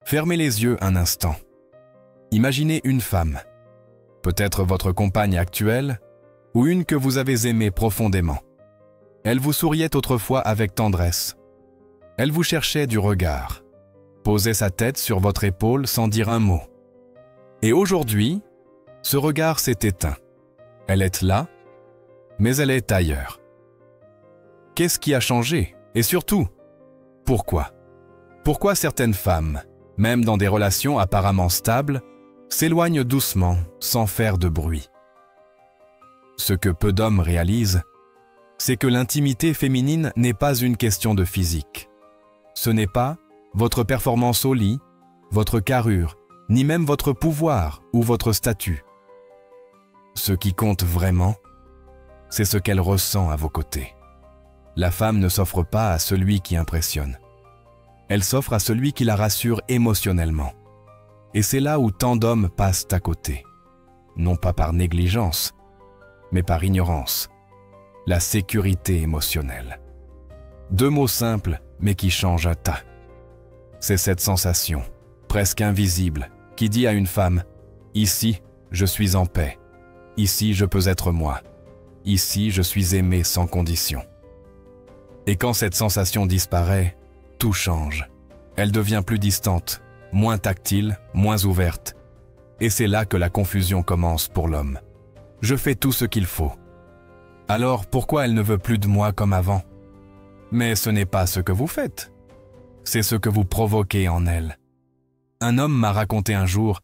Fermez les yeux un instant. Imaginez une femme, peut-être votre compagne actuelle ou une que vous avez aimée profondément. Elle vous souriait autrefois avec tendresse. Elle vous cherchait du regard, posait sa tête sur votre épaule sans dire un mot. Et aujourd'hui, ce regard s'est éteint. Elle est là, mais elle est ailleurs. Qu'est-ce qui a changé? Et surtout, pourquoi? Pourquoi certaines femmes, même dans des relations apparemment stables, s'éloignent doucement, sans faire de bruit? Ce que peu d'hommes réalisent, c'est que l'intimité féminine n'est pas une question de physique. Ce n'est pas votre performance au lit, votre carrure, ni même votre pouvoir ou votre statut. Ce qui compte vraiment, c'est ce qu'elle ressent à vos côtés. La femme ne s'offre pas à celui qui impressionne. Elle s'offre à celui qui la rassure émotionnellement. Et c'est là où tant d'hommes passent à côté. Non pas par négligence, mais par ignorance. La sécurité émotionnelle. Deux mots simples, mais qui changent un tas. C'est cette sensation, presque invisible, qui dit à une femme « Ici, je suis en paix. Ici, je peux être moi. Ici, je suis aimé sans condition. » Et quand cette sensation disparaît, tout change. Elle devient plus distante, moins tactile, moins ouverte. Et c'est là que la confusion commence pour l'homme. Je fais tout ce qu'il faut. Alors pourquoi elle ne veut plus de moi comme avant? Mais ce n'est pas ce que vous faites. C'est ce que vous provoquez en elle. Un homme m'a raconté un jour,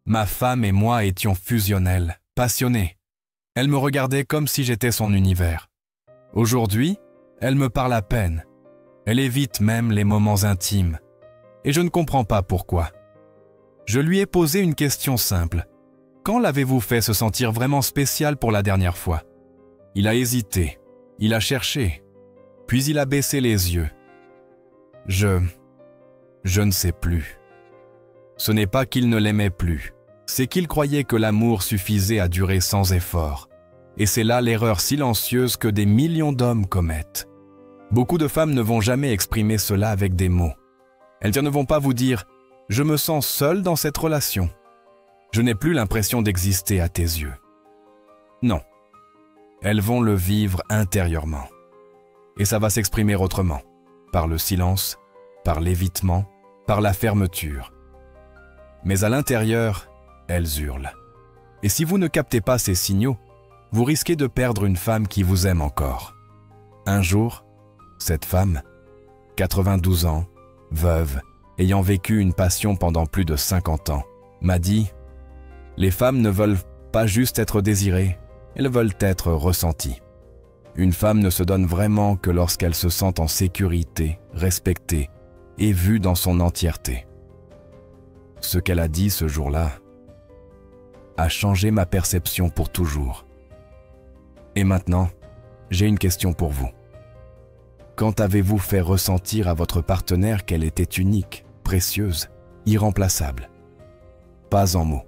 ma femme et moi étions fusionnels, passionnés. Elle me regardait comme si j'étais son univers. Aujourd'hui, elle me parle à peine. Elle évite même les moments intimes. Et je ne comprends pas pourquoi. Je lui ai posé une question simple. Quand l'avez-vous fait se sentir vraiment spécial pour la dernière fois? Il a hésité. Il a cherché. Puis il a baissé les yeux. Je ne sais plus. Ce n'est pas qu'il ne l'aimait plus. C'est qu'il croyait que l'amour suffisait à durer sans effort. Et c'est là l'erreur silencieuse que des millions d'hommes commettent. Beaucoup de femmes ne vont jamais exprimer cela avec des mots. Elles ne vont pas vous dire « Je me sens seule dans cette relation. Je n'ai plus l'impression d'exister à tes yeux. » Non. Elles vont le vivre intérieurement. Et ça va s'exprimer autrement, par le silence, par l'évitement, par la fermeture. Mais à l'intérieur, elles hurlent. Et si vous ne captez pas ces signaux, vous risquez de perdre une femme qui vous aime encore. Un jour, cette femme, 92 ans, veuve, ayant vécu une passion pendant plus de 50 ans, m'a dit « Les femmes ne veulent pas juste être désirées, elles veulent être ressenties. Une femme ne se donne vraiment que lorsqu'elle se sent en sécurité, respectée et vue dans son entièreté. » Ce qu'elle a dit ce jour-là a changé ma perception pour toujours. Et maintenant, j'ai une question pour vous. Quand avez-vous fait ressentir à votre partenaire qu'elle était unique, précieuse, irremplaçable? Pas en mots,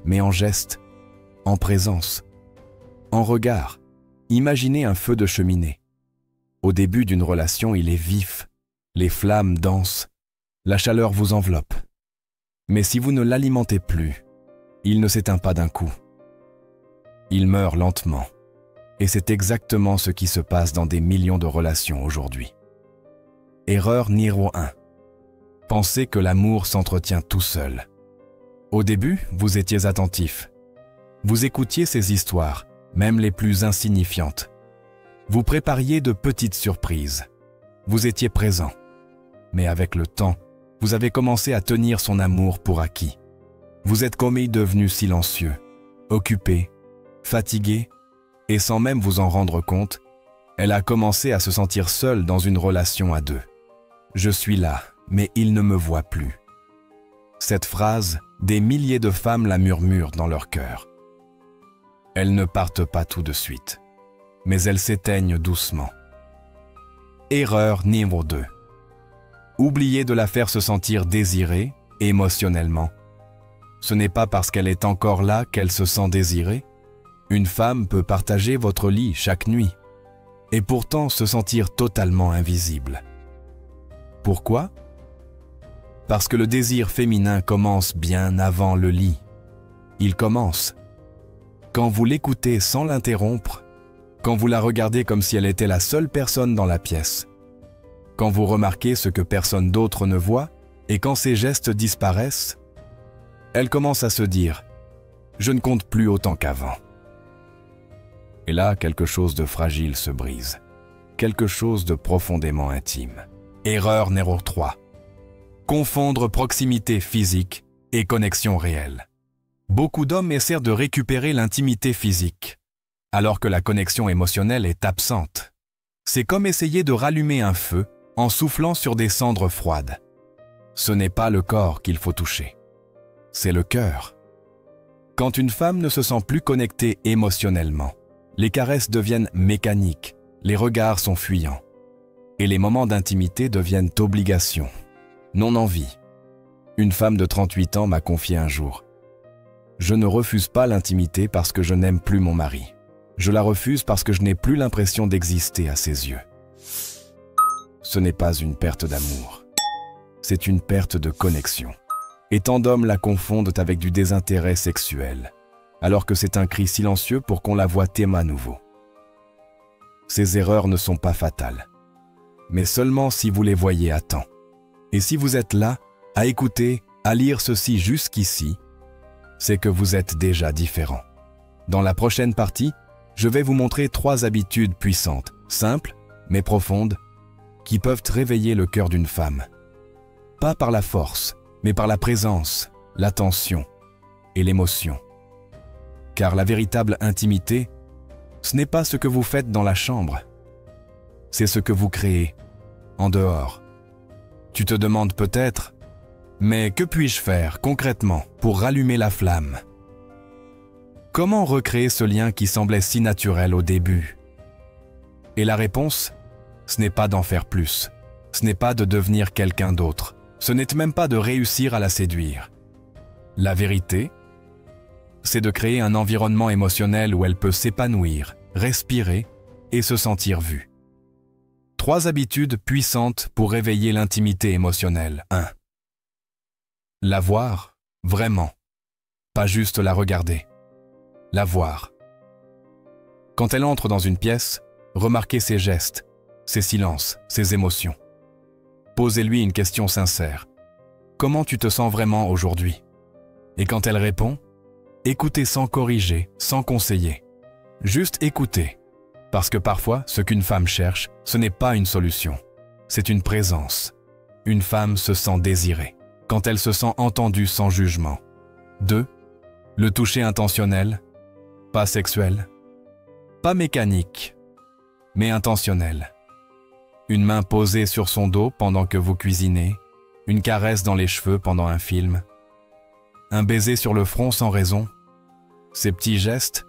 mais en gestes, en présence, en regard. Imaginez un feu de cheminée. Au début d'une relation, il est vif, les flammes dansent, la chaleur vous enveloppe. Mais si vous ne l'alimentez plus, il ne s'éteint pas d'un coup. Il meurt lentement. Et c'est exactement ce qui se passe dans des millions de relations aujourd'hui. Erreur numéro 1. Pensez que l'amour s'entretient tout seul. Au début, vous étiez attentif. Vous écoutiez ces histoires, même les plus insignifiantes. Vous prépariez de petites surprises. Vous étiez présent. Mais avec le temps, vous avez commencé à tenir son amour pour acquis. Vous êtes comme devenu silencieux, occupé, fatigué, et sans même vous en rendre compte, elle a commencé à se sentir seule dans une relation à deux. Je suis là, mais il ne me voit plus. Cette phrase, des milliers de femmes la murmurent dans leur cœur. Elles ne partent pas tout de suite, mais elles s'éteignent doucement. Erreur numéro 2. Oubliez de la faire se sentir désirée émotionnellement. Ce n'est pas parce qu'elle est encore là qu'elle se sent désirée. Une femme peut partager votre lit chaque nuit et pourtant se sentir totalement invisible. Pourquoi? Parce que le désir féminin commence bien avant le lit. Il commence quand vous l'écoutez sans l'interrompre, quand vous la regardez comme si elle était la seule personne dans la pièce, quand vous remarquez ce que personne d'autre ne voit, et quand ses gestes disparaissent, elle commence à se dire « Je ne compte plus autant qu'avant ». Et là, quelque chose de fragile se brise, quelque chose de profondément intime. Erreur numéro 3. Confondre proximité physique et connexion réelle. Beaucoup d'hommes essaient de récupérer l'intimité physique, alors que la connexion émotionnelle est absente. C'est comme essayer de rallumer un feu en soufflant sur des cendres froides. Ce n'est pas le corps qu'il faut toucher, c'est le cœur. Quand une femme ne se sent plus connectée émotionnellement, les caresses deviennent mécaniques, les regards sont fuyants, et les moments d'intimité deviennent obligation, non envie. Une femme de 38 ans m'a confié un jour « Je ne refuse pas l'intimité parce que je n'aime plus mon mari. Je la refuse parce que je n'ai plus l'impression d'exister à ses yeux. » Ce n'est pas une perte d'amour, c'est une perte de connexion. Et tant d'hommes la confondent avec du désintérêt sexuel, alors que c'est un cri silencieux pour qu'on la voie t'aimer à nouveau. Ces erreurs ne sont pas fatales, mais seulement si vous les voyez à temps. Et si vous êtes là, à écouter, à lire ceci jusqu'ici, c'est que vous êtes déjà différent. Dans la prochaine partie, je vais vous montrer 3 habitudes puissantes, simples, mais profondes, qui peuvent réveiller le cœur d'une femme. Pas par la force, mais par la présence, l'attention et l'émotion. Car la véritable intimité, ce n'est pas ce que vous faites dans la chambre, c'est ce que vous créez en dehors. Tu te demandes peut-être, mais que puis-je faire concrètement pour rallumer la flamme? Comment recréer ce lien qui semblait si naturel au début? Et la réponse, ce n'est pas d'en faire plus, ce n'est pas de devenir quelqu'un d'autre, ce n'est même pas de réussir à la séduire. La vérité, c'est de créer un environnement émotionnel où elle peut s'épanouir, respirer et se sentir vue. 3 habitudes puissantes pour réveiller l'intimité émotionnelle. 1. La voir, vraiment. Pas juste la regarder. La voir. Quand elle entre dans une pièce, remarquez ses gestes, ses silences, ses émotions. Posez-lui une question sincère. Comment tu te sens vraiment aujourd'hui? Et quand elle répond, écoutez sans corriger, sans conseiller. Juste écoutez. Parce que parfois, ce qu'une femme cherche, ce n'est pas une solution. C'est une présence. Une femme se sent désirée quand elle se sent entendue sans jugement. 2. Le toucher intentionnel, pas sexuel, pas mécanique, mais intentionnel. Une main posée sur son dos pendant que vous cuisinez, une caresse dans les cheveux pendant un film, un baiser sur le front sans raison. Ces petits gestes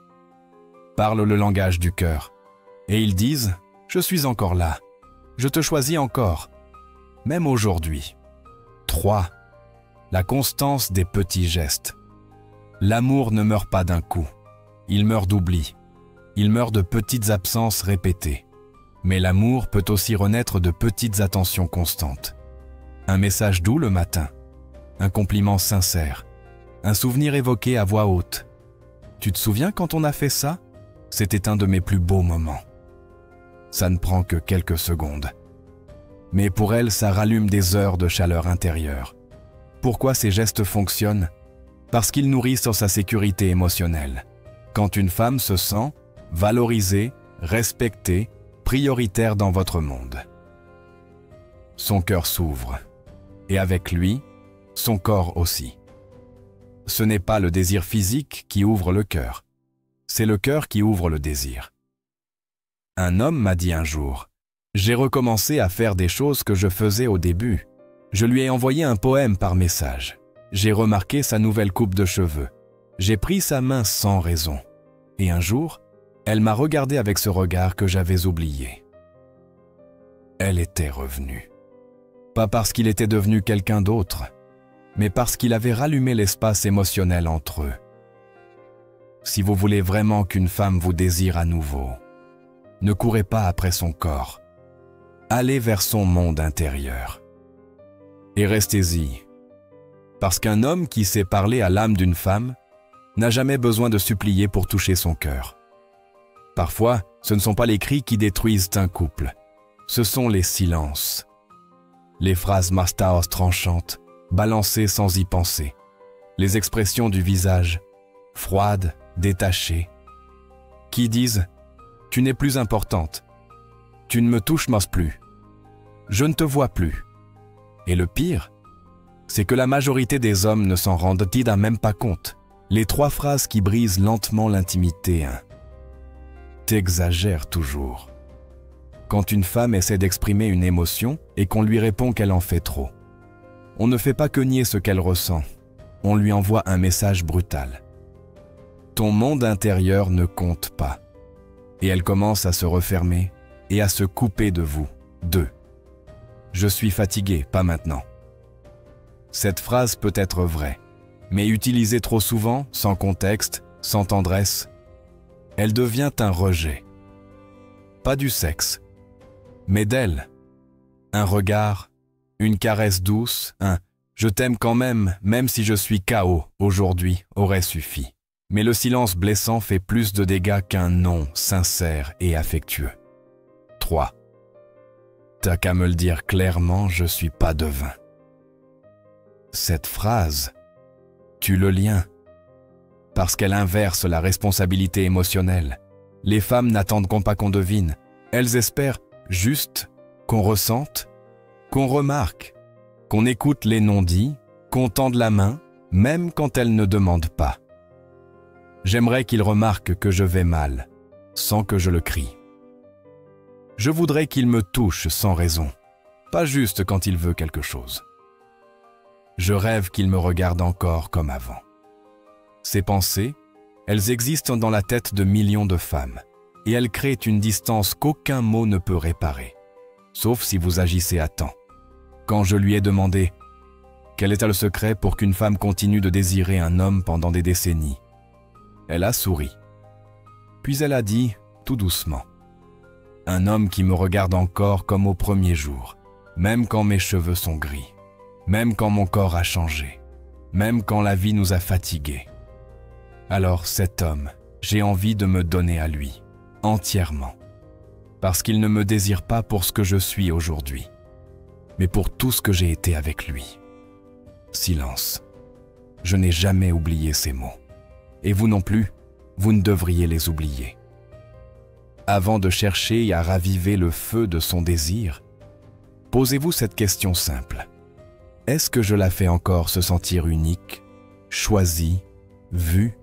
parlent le langage du cœur. Et ils disent « Je suis encore là, je te choisis encore, même aujourd'hui. » 3. La constance des petits gestes. L'amour ne meurt pas d'un coup, il meurt d'oubli, il meurt de petites absences répétées. Mais l'amour peut aussi renaître de petites attentions constantes. Un message doux le matin, un compliment sincère, un souvenir évoqué à voix haute. Tu te souviens quand on a fait ça? C'était un de mes plus beaux moments. Ça ne prend que quelques secondes. Mais pour elle, ça rallume des heures de chaleur intérieure. Pourquoi ces gestes fonctionnent? Parce qu'ils nourrissent sa sécurité émotionnelle. Quand une femme se sent valorisée, respectée, prioritaire dans votre monde, son cœur s'ouvre, et avec lui, son corps aussi. Ce n'est pas le désir physique qui ouvre le cœur, c'est le cœur qui ouvre le désir. Un homme m'a dit un jour, « J'ai recommencé à faire des choses que je faisais au début. » Je lui ai envoyé un poème par message. J'ai remarqué sa nouvelle coupe de cheveux. J'ai pris sa main sans raison. Et un jour, elle m'a regardé avec ce regard que j'avais oublié. Elle était revenue. Pas parce qu'il était devenu quelqu'un d'autre, mais parce qu'il avait rallumé l'espace émotionnel entre eux. Si vous voulez vraiment qu'une femme vous désire à nouveau, ne courez pas après son corps. Allez vers son monde intérieur. Et restez-y Parce qu'un homme qui sait parler à l'âme d'une femme n'a jamais besoin de supplier pour toucher son cœur. Parfois, ce ne sont pas les cris qui détruisent un couple, ce sont les silences. Les phrases mastaos tranchantes, balancées sans y penser. Les expressions du visage, froides, détachées, qui disent « Tu n'es plus importante, tu ne me touches plus, je ne te vois plus ». Et le pire, c'est que la majorité des hommes ne s'en rendent-ils même pas compte. Les 3 phrases qui brisent lentement l'intimité. T'exagères toujours. Quand une femme essaie d'exprimer une émotion et qu'on lui répond qu'elle en fait trop, on ne fait pas que nier ce qu'elle ressent, on lui envoie un message brutal. Ton monde intérieur ne compte pas. Et elle commence à se refermer et à se couper de vous. 2. Je suis fatigué, pas maintenant. Cette phrase peut être vraie, mais utilisée trop souvent, sans contexte, sans tendresse, elle devient un rejet. Pas du sexe, mais d'elle. Un regard, une caresse douce, un « je t'aime quand même, même si je suis KO aujourd'hui » aurait suffi. Mais le silence blessant fait plus de dégâts qu'un non sincère et affectueux. 3. T'as qu'à me le dire clairement, je suis pas devin. Cette phrase tue le lien, parce qu'elle inverse la responsabilité émotionnelle. Les femmes n'attendent pas qu'on devine, elles espèrent juste qu'on ressente, qu'on remarque, qu'on écoute les non-dits, qu'on tende la main, même quand elles ne demandent pas. J'aimerais qu'il remarque que je vais mal, sans que je le crie. Je voudrais qu'il me touche sans raison, pas juste quand il veut quelque chose. Je rêve qu'il me regarde encore comme avant. Ces pensées, elles existent dans la tête de millions de femmes, et elles créent une distance qu'aucun mot ne peut réparer, sauf si vous agissez à temps. Quand je lui ai demandé « Quel est le secret pour qu'une femme continue de désirer un homme pendant des décennies ?» Elle a souri. Puis elle a dit, tout doucement, « Un homme qui me regarde encore comme au premier jour, même quand mes cheveux sont gris, même quand mon corps a changé, même quand la vie nous a fatigués. Alors cet homme, j'ai envie de me donner à lui, entièrement, parce qu'il ne me désire pas pour ce que je suis aujourd'hui, mais pour tout ce que j'ai été avec lui. » Silence. Je n'ai jamais oublié ces mots. Et vous non plus, vous ne devriez les oublier. Avant de chercher à raviver le feu de son désir, posez-vous cette question simple. Est-ce que je la fais encore se sentir unique, choisie, vue?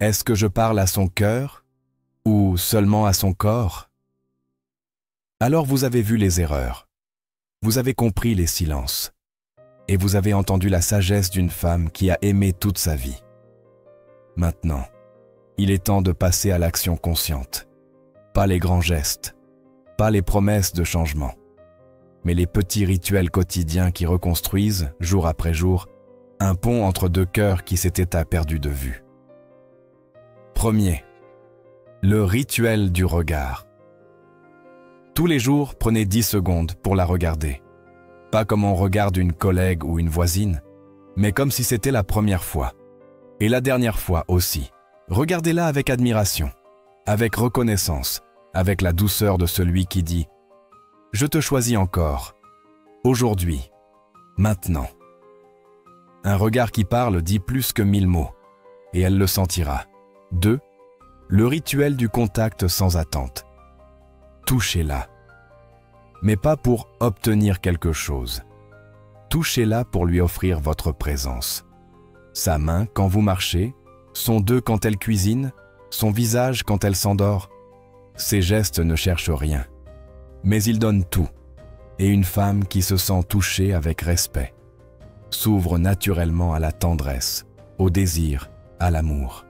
Est-ce que je parle à son cœur ou seulement à son corps? Alors vous avez vu les erreurs, vous avez compris les silences, et vous avez entendu la sagesse d'une femme qui a aimé toute sa vie. Maintenant, il est temps de passer à l'action consciente. Pas les grands gestes, pas les promesses de changement, mais les petits rituels quotidiens qui reconstruisent, jour après jour, un pont entre 2 cœurs qui s'étaient perdus de vue. Premier, le rituel du regard. Tous les jours, prenez 10 secondes pour la regarder. Pas comme on regarde une collègue ou une voisine, mais comme si c'était la première fois. Et la dernière fois aussi. Regardez-la avec admiration, avec reconnaissance, avec la douceur de celui qui dit « Je te choisis encore, aujourd'hui, maintenant ». Un regard qui parle dit plus que 1000 mots, et elle le sentira. 2. Le rituel du contact sans attente. Touchez-la, mais pas pour obtenir quelque chose. Touchez-la pour lui offrir votre présence. Sa main quand vous marchez, son deux quand elle cuisine, son visage quand elle s'endort. Ses gestes ne cherchent rien, mais ils donnent tout. Et une femme qui se sent touchée avec respect s'ouvre naturellement à la tendresse, au désir, à l'amour.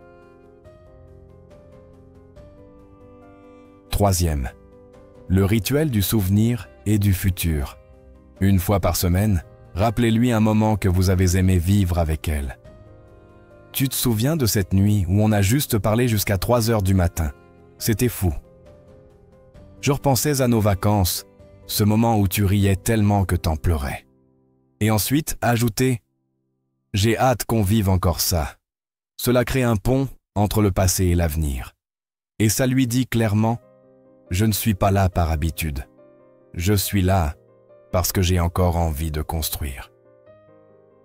Troisième, le rituel du souvenir et du futur. Une fois par semaine, rappelez-lui un moment que vous avez aimé vivre avec elle. Tu te souviens de cette nuit où on a juste parlé jusqu'à 3 heures du matin? C'était fou. Je repensais à nos vacances, ce moment où tu riais tellement que t'en pleurais. Et ensuite, ajoutez J'ai hâte qu'on vive encore ça. Cela crée un pont entre le passé et l'avenir. Et ça lui dit clairement, je ne suis pas là par habitude. Je suis là parce que j'ai encore envie de construire.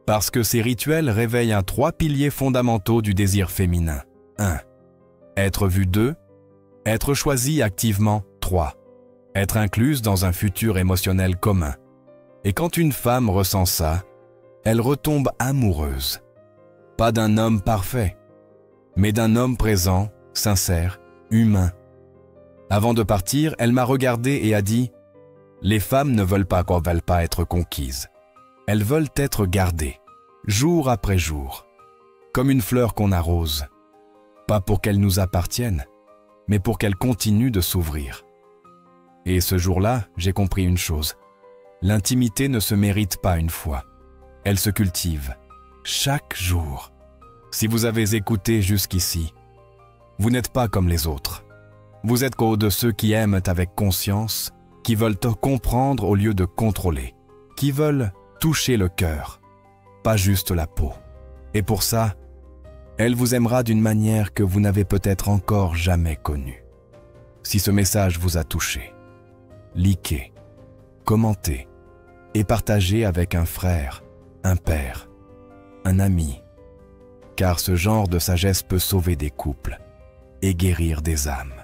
Parce que ces rituels réveillent 3 piliers fondamentaux du désir féminin. 1. Être vu. 2. Être choisi activement. 3. Être incluse dans un futur émotionnel commun. Et quand une femme ressent ça, elle retombe amoureuse. Pas d'un homme parfait, mais d'un homme présent, sincère, humain. Avant de partir, elle m'a regardé et a dit « Les femmes ne veulent pas être conquises. Elles veulent être gardées, jour après jour, comme une fleur qu'on arrose. Pas pour qu'elles nous appartiennent, mais pour qu'elles continuent de s'ouvrir. » Et ce jour-là, j'ai compris une chose. L'intimité ne se mérite pas une fois. Elle se cultive, chaque jour. Si vous avez écouté jusqu'ici, vous n'êtes pas comme les autres. Vous êtes de ceux qui aiment avec conscience, qui veulent te comprendre au lieu de contrôler, qui veulent toucher le cœur, pas juste la peau. Et pour ça, elle vous aimera d'une manière que vous n'avez peut-être encore jamais connue. Si ce message vous a touché, likez, commentez et partagez avec un frère, un père, un ami, car ce genre de sagesse peut sauver des couples et guérir des âmes.